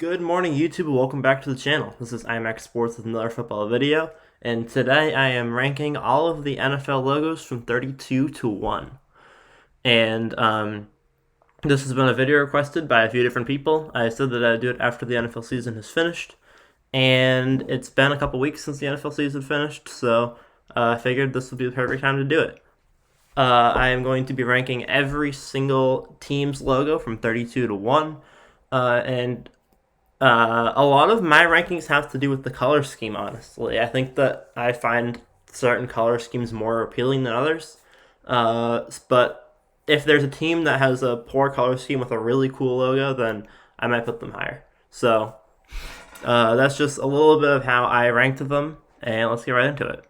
Good morning, YouTube, and welcome back to the channel. This is IMAX Sports with another football video, and today I am ranking all of the NFL logos from 32 to 1. And this has been a video requested by a few different people. I said that I'd do it after the NFL season has finished, and it's been a couple weeks since the NFL season finished, so I figured this would be the perfect time to do it. I am going to be ranking every single team's logo from 32 to 1, and a lot of my rankings have to do with the color scheme, honestly. I think that I find certain color schemes more appealing than others. But if there's a team that has a poor color scheme with a really cool logo, then I might put them higher. So that's just a little bit of how I ranked them, and let's get right into it.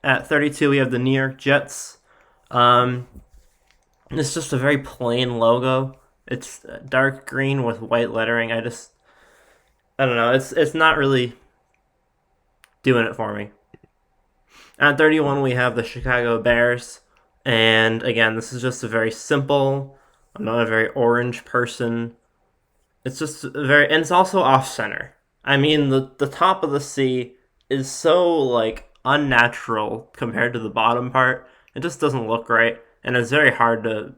At 32, we have the New York Jets. It's just a very plain logo. It's dark green with white lettering. I don't know. It's not really doing it for me. At 31, we have the Chicago Bears. And again, this is just a very simple, I'm not a very orange person. It's just and it's also off-center. I mean, the top of the C is so, unnatural compared to the bottom part. It just doesn't look right. And it's very hard to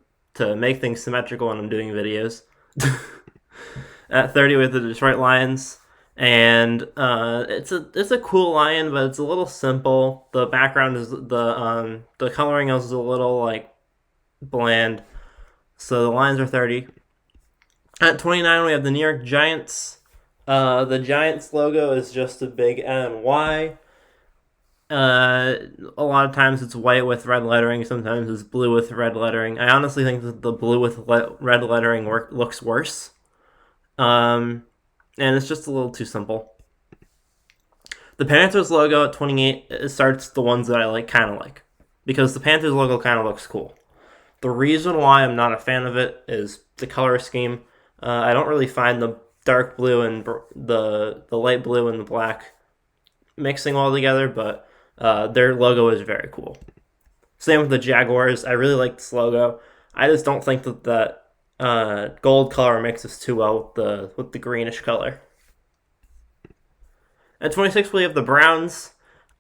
make things symmetrical when I'm doing videos. At 30, with the Detroit Lions, and it's a cool lion, but it's a little simple. The background is the coloring is a little bland. So the Lions are 30. At 29, we have the New York Giants. The Giants logo is just a big N and Y. A lot of times it's white with red lettering. Sometimes it's blue with red lettering. I honestly think that the blue with red lettering looks worse. And it's just a little too simple. The Panthers logo at 28 starts the ones that I kind of like. Because the Panthers logo kind of looks cool. The reason why I'm not a fan of it is the color scheme. I don't really find the dark blue and the light blue and the black mixing well together, but their logo is very cool. Same with the Jaguars. I really like this logo. I just don't think that gold color mixes too well with the greenish color. At 26, we have the Browns.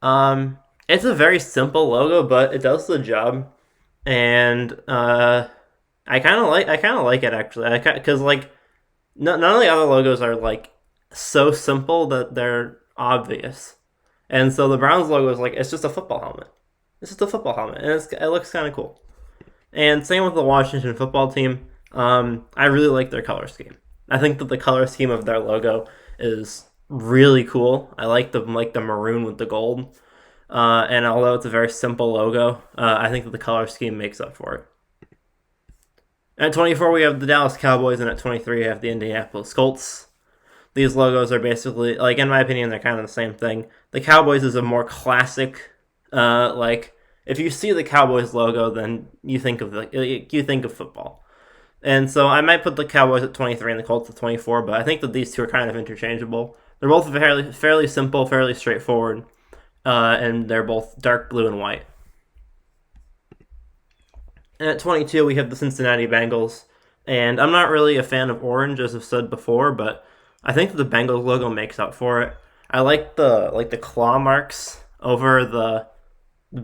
It's a very simple logo, but it does the job, and I kind of like it actually. Because none of the other logos are so simple that they're obvious. And so the Browns logo is it's just a football helmet. It's just a football helmet, and it looks kind of cool. And same with the Washington football team. I really like their color scheme. I think that the color scheme of their logo is really cool. I like the maroon with the gold. And although it's a very simple logo, I think that the color scheme makes up for it. At 24, we have the Dallas Cowboys, and at 23, we have the Indianapolis Colts. These logos are basically, in my opinion, they're kind of the same thing. The Cowboys is a more classic, if you see the Cowboys logo, then you think of football. And so I might put the Cowboys at 23 and the Colts at 24, but I think that these two are kind of interchangeable. They're both fairly simple, fairly straightforward, and they're both dark blue and white. And at 22, we have the Cincinnati Bengals, and I'm not really a fan of orange, as I've said before, but I think that the Bengals logo makes up for it. I like the claw marks over the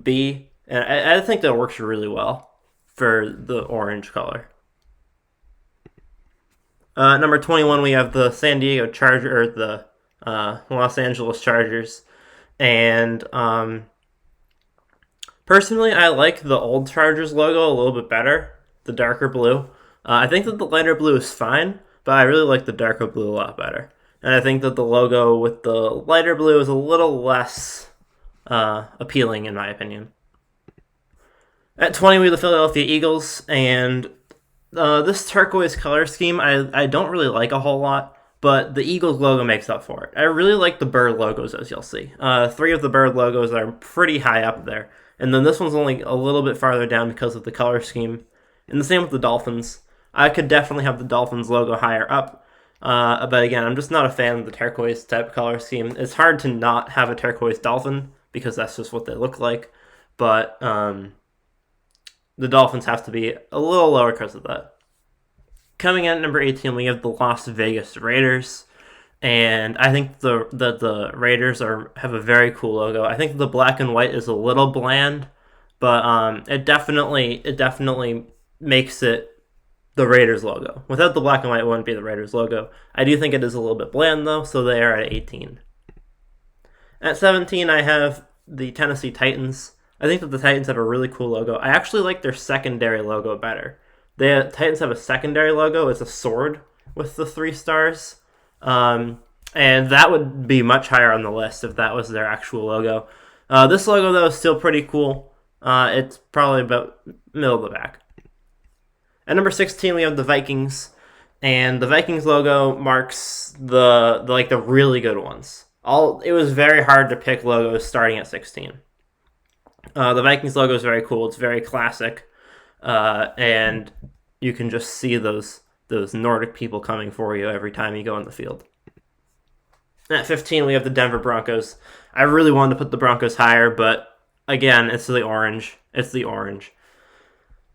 B, and I think that works really well for the orange color. Number 21, we have the San Diego Chargers, or the Los Angeles Chargers, and personally, I like the old Chargers logo a little bit better, the darker blue. I think that the lighter blue is fine, but I really like the darker blue a lot better. And I think that the logo with the lighter blue is a little less appealing, in my opinion. At 20, we have the Philadelphia Eagles, and this turquoise color scheme I don't really like a whole lot, but the Eagles logo makes up for it. I really like the bird logos, as you'll see. 3 of the bird logos are pretty high up there, and then this one's only a little bit farther down because of the color scheme. And the same with the Dolphins. I could definitely have the Dolphins logo higher up, but again, I'm just not a fan of the turquoise type color scheme. It's hard to not have a turquoise dolphin, because that's just what they look like, but the Dolphins have to be a little lower because of that. Coming in at number 18, we have the Las Vegas Raiders. And I think the Raiders have a very cool logo. I think the black and white is a little bland, but it definitely makes it the Raiders logo. Without the black and white, it wouldn't be the Raiders logo. I do think it is a little bit bland though, so they are at 18. At 17, I have the Tennessee Titans. I think that the Titans have a really cool logo. I actually like their secondary logo better. The Titans have a secondary logo. It's a sword with the 3 stars. And that would be much higher on the list if that was their actual logo. This logo, though, is still pretty cool. It's probably about middle of the pack. At number 16, we have the Vikings. And the Vikings logo marks the really good ones. It was very hard to pick logos starting at 16. The Vikings logo is very cool. It's very classic. And you can just see those Nordic people coming for you every time you go on the field. At 15, we have the Denver Broncos. I really wanted to put the Broncos higher, but again, it's the orange.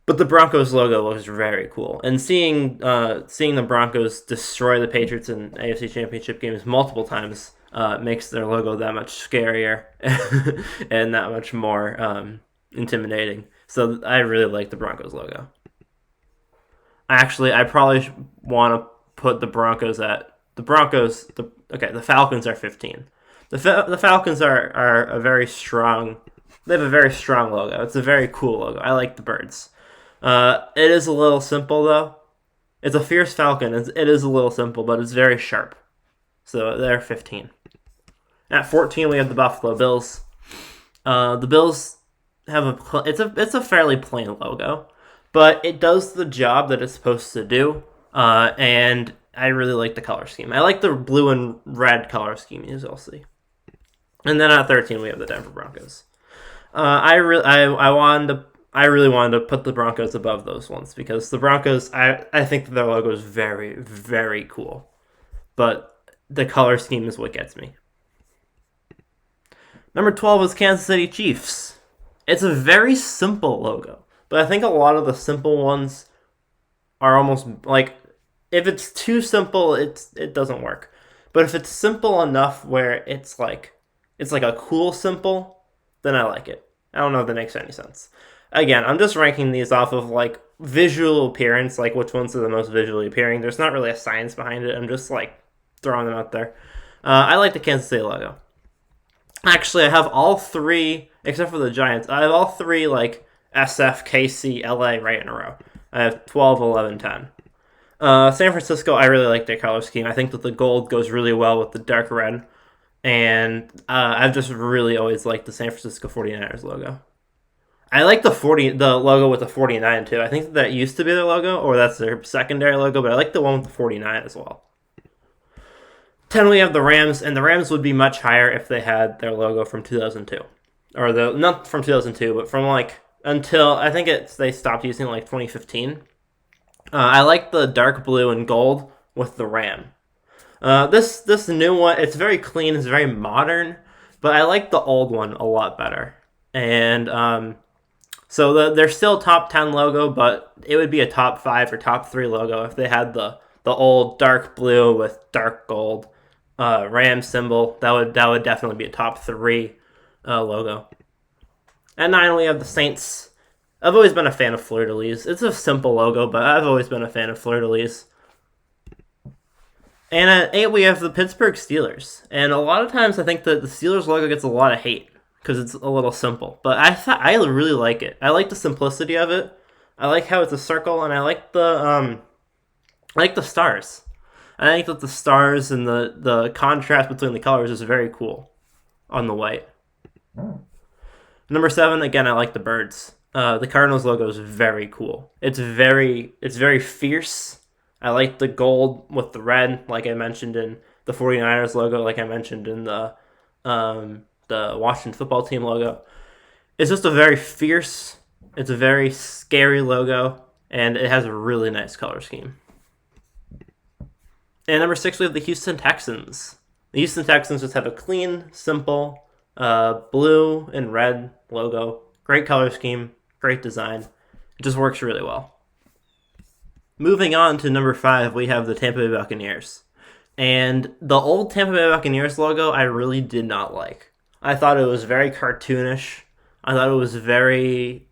But the Broncos logo looks very cool. And seeing the Broncos destroy the Patriots in AFC Championship games multiple times makes their logo that much scarier and that much more intimidating. So I really like the Broncos logo. Actually, I probably want to put the Broncos at the Falcons are 15. The Falcons are a very strong. They have a very strong logo. It's a very cool logo. I like the birds. It is a little simple though. It's a fierce falcon. It is a little simple, but it's very sharp. So they're 15. At 14, we have the Buffalo Bills. The Bills have it's a fairly plain logo, but it does the job that it's supposed to do. And I really like the color scheme. I like the blue and red color scheme, as you'll see. And then at 13, we have the Denver Broncos. I really wanted to put the Broncos above those ones because the Broncos, I think that their logo is very, very cool. But the color scheme is what gets me. Number 12 is Kansas City Chiefs. It's a very simple logo, but I think a lot of the simple ones are almost like, if it's too simple, it doesn't work. But if it's simple enough where it's like a cool simple, then I like it. I don't know if that makes any sense. Again, I'm just ranking these off of like visual appearance, like which ones are the most visually appealing. There's not really a science behind it. I'm just like throwing them out there. I like the Kansas City logo. Actually, I have all 3, except for the Giants. I have all 3 like SF, KC, LA right in a row. I have 12, 11, 10. San Francisco, I really like their color scheme. I think that the gold goes really well with the dark red. And I've just really always liked the San Francisco 49ers logo. I like the logo with the 49 too. I think that used to be their logo, or that's their secondary logo, but I like the one with the 49 as well. 10, we have the Rams, and the Rams would be much higher if they had their logo from 2002. Or not from 2002, but from until, I think they stopped using 2015. I like the dark blue and gold with the ram. This new one, it's very clean, it's very modern, but I like the old one a lot better. And so they're still top 10 logo, but it would be a top 5 or top 3 logo if they had the old dark blue with dark gold ram symbol. That would definitely be a top 3 logo. At 9, we have the Saints. I've always been a fan of fleur-de-lis. It's a simple logo, but I've always been a fan of fleur-de-lis. And at 8, we have the Pittsburgh Steelers. And a lot of times I think that the Steelers logo gets a lot of hate because it's a little simple. But I really like it. I like the simplicity of it. I like how it's a circle, and I like the stars. I think that the stars and the contrast between the colors is very cool on the white. Number 7, again, I like the birds. The Cardinals logo is very cool. It's very fierce. I like the gold with the red, like I mentioned in the 49ers logo, like I mentioned in the Washington football team logo. It's just a very fierce, it's a very scary logo, and it has a really nice color scheme. And number 6, we have the Houston Texans. The Houston Texans just have a clean, simple, blue and red logo. Great color scheme, great design. It just works really well. Moving on to number 5, we have the Tampa Bay Buccaneers. And the old Tampa Bay Buccaneers logo I really did not like. I thought it was very cartoonish. I thought it was very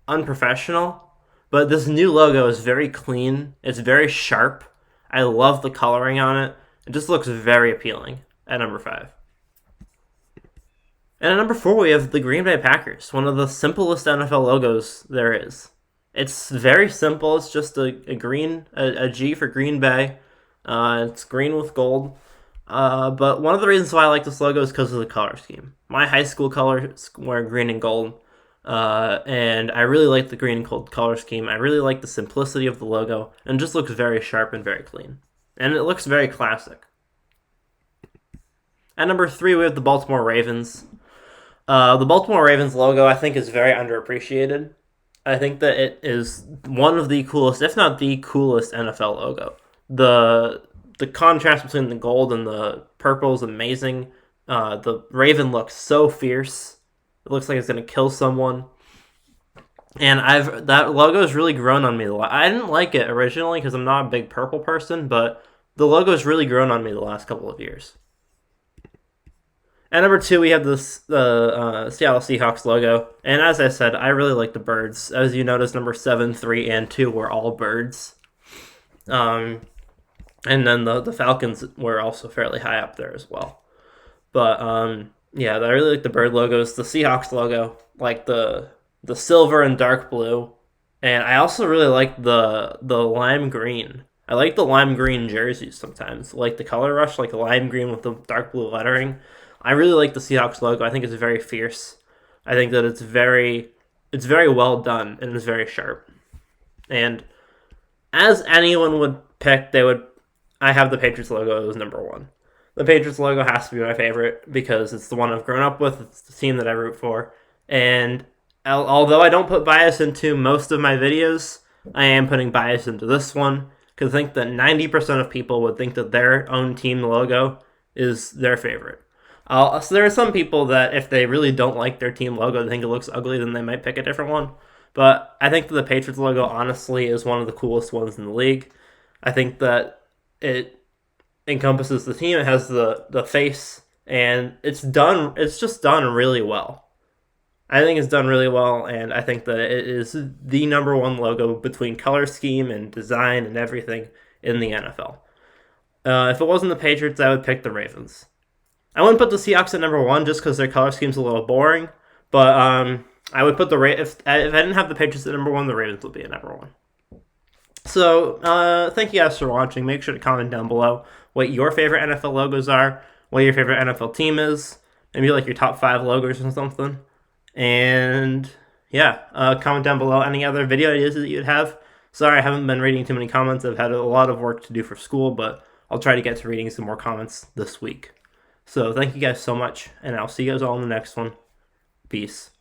unprofessional. But this new logo is very clean. It's very sharp. I love the coloring on it. It just looks very appealing at number 5. And at number 4, we have the Green Bay Packers, one of the simplest NFL logos there is. It's very simple. It's just a G for Green Bay. It's green with gold. But one of the reasons why I like this logo is because of the color scheme. My high school colors were green and gold. And I really like the green and gold color scheme. I really like the simplicity of the logo. And it just looks very sharp and very clean. And it looks very classic. At number 3, we have the Baltimore Ravens. The Baltimore Ravens logo, I think, is very underappreciated. I think that it is one of the coolest, if not the coolest, NFL logo. The contrast between the gold and the purple is amazing. The Raven looks so fierce. It looks like it's going to kill someone. And that logo has really grown on me a lot. I didn't like it originally because I'm not a big purple person, but the logo has really grown on me the last couple of years. At number 2, we have the Seattle Seahawks logo. And as I said, I really like the birds. As you notice, number 7, 3, and 2 were all birds. And then the Falcons were also fairly high up there as well. But, yeah, I really like the bird logos. The Seahawks logo, like the silver and dark blue. And I also really like the lime green. I like the lime green jerseys sometimes. Like the color rush, like the lime green with the dark blue lettering. I really like the Seahawks logo. I think it's very fierce. I think that it's very well done and it's very sharp. And as anyone would pick, I have the Patriots logo as number 1. The Patriots logo has to be my favorite because it's the one I've grown up with. It's the team that I root for. And although I don't put bias into most of my videos, I am putting bias into this one because I think that 90% of people would think that their own team logo is their favorite. So there are some people that if they really don't like their team logo, they think it looks ugly, then they might pick a different one. But I think that the Patriots logo, honestly, is one of the coolest ones in the league. I think that it encompasses the team. It has the face, and it's just done really well. I think it's done really well, and I think that it is the number 1 logo between color scheme and design and everything in the NFL. If it wasn't the Patriots, I would pick the Ravens. I wouldn't put the Seahawks at number 1 just because their color scheme's a little boring, but I would put if I didn't have the Patriots at number 1, the Ravens would be at number 1. So, thank you guys for watching. Make sure to comment down below what your favorite NFL logos are, what your favorite NFL team is, maybe like your top 5 logos or something. And yeah, comment down below any other video ideas that you'd have. Sorry, I haven't been reading too many comments. I've had a lot of work to do for school, but I'll try to get to reading some more comments this week. So thank you guys so much, and I'll see you guys all in the next one. Peace.